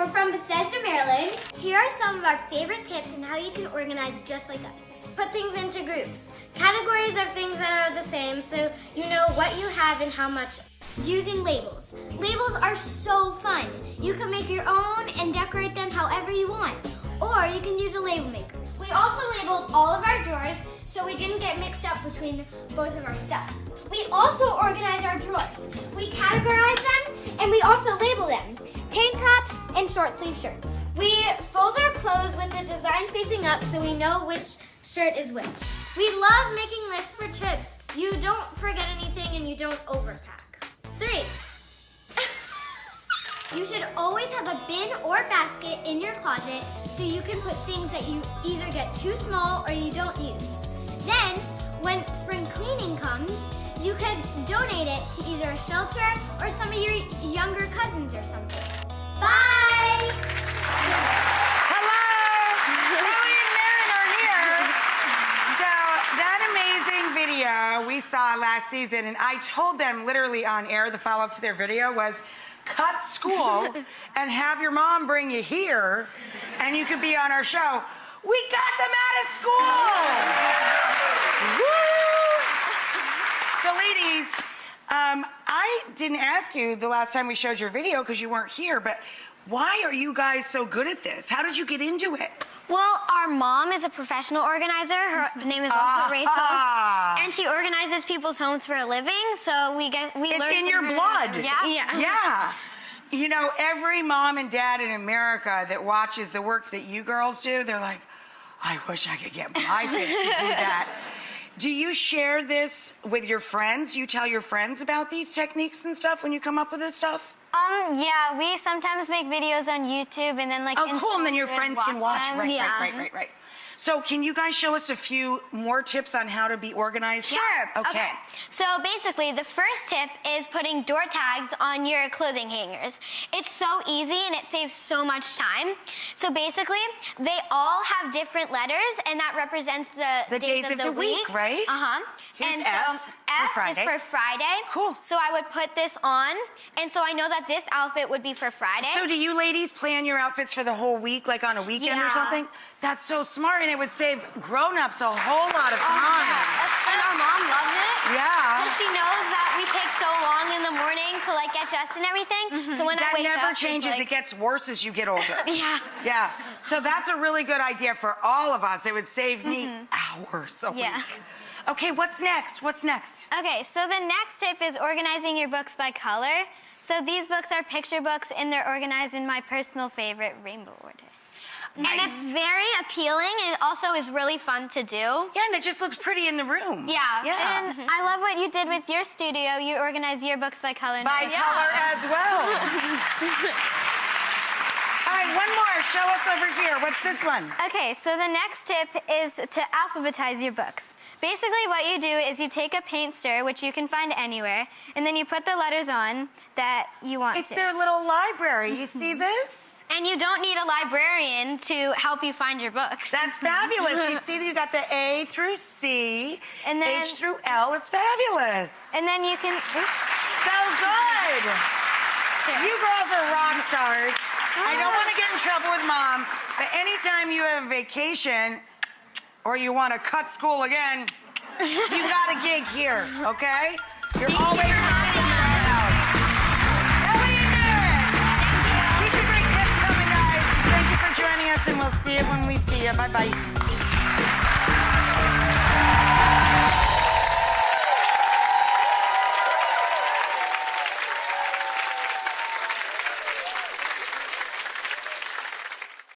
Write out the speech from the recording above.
We're from Bethesda, Maryland. Here are some of our favorite tips on how you can organize just like us. Put things into groups. Categories of things that are the same so you know what you have and how much. Using labels. Labels are so fun. You can make your own and decorate them however you want. Or you can use a label maker. We also labeled all of our drawers so we didn't get mixed up between both of our stuff. We also organized our drawers. We categorized them and we also label them. Tank tops and short sleeve shirts. We fold our clothes with the design facing up so we know which shirt is which. We love making lists for trips. You don't forget anything and you don't overpack. 3. You should always have a bin or basket in your closet so you can put things that you either get too small or you don't use. Then, when spring cleaning comes, you could donate it to either a shelter or some of your younger cousins or something. Bye! Hello! Ellie and Marin are here. So that amazing video we saw last season, and I told them literally on air, the follow-up to their video was, cut school and have your mom bring you here, and you could be on our show. We got them out of school! Woo! So ladies, I didn't ask you the last time we showed your video because you weren't here, but why are you guys so good at this? How did you get into it? Well, our mom is a professional organizer. Her name is also Rachael. And she organizes people's homes for a living, so we learn It's in from your her. blood. Yeah. Yeah. You know, every mom and dad in America that watches the work that you girls do, they're like, I wish I could get my kids to do that. Do you share this with your friends? You tell your friends about these techniques and stuff when you come up with this stuff? Yeah, we sometimes make videos on YouTube and then Oh, cool, and then your friends can watch. them. Right. So can you guys show us a few more tips on how to be organized? Sure. Okay. So basically, the first tip is putting door tags on your clothing hangers. It's so easy and it saves so much time. So basically, they all have different letters, and that represents the days of the week, right? Here's And F so F for is Friday. for Friday. Cool. So I would put this on, and so I know that this outfit would be for Friday. So do you ladies plan your outfits for the whole week, like on a weekend or Yeah. something? That's so smart, and it would save grown-ups a whole lot of time. And our mom loves it. Yeah. And she knows that we take so long in the morning to like get dressed and everything. So when That I wake never up, changes. It's It gets worse as you get older. Yeah. Yeah. So that's a really good idea for all of us. It would save me hours a week. Okay, what's next? What's next? Okay, so the next tip is organizing your books by color. So these books are picture books, and they're organized in my personal favorite, rainbow order. And it's very appealing, and it also is really fun to do. Yeah, and it just looks pretty in the room. Yeah. Yeah. And I love what you did with your studio. You organize your books by color. By color as well. All right, one more. Show us over here. What's this one? Okay, so the next tip is to alphabetize your books. Basically, what you do is you take a paint stir, which you can find anywhere, and then you put the letters on that you want It's to. their little library. You see this? And you don't need a librarian to help you find your books. That's fabulous. You see that you got the A through C, And then- H through L. It's fabulous. And then you can... So good. You girls are rock stars. I don't want to get in trouble with Mom, but anytime you have a vacation or you want to cut school again, you got a gig here, okay? You're always rocking your house. Ellie and Marin. Keep the great tips coming, guys. Thank you for joining us, and we'll see you when we see you. Bye-bye.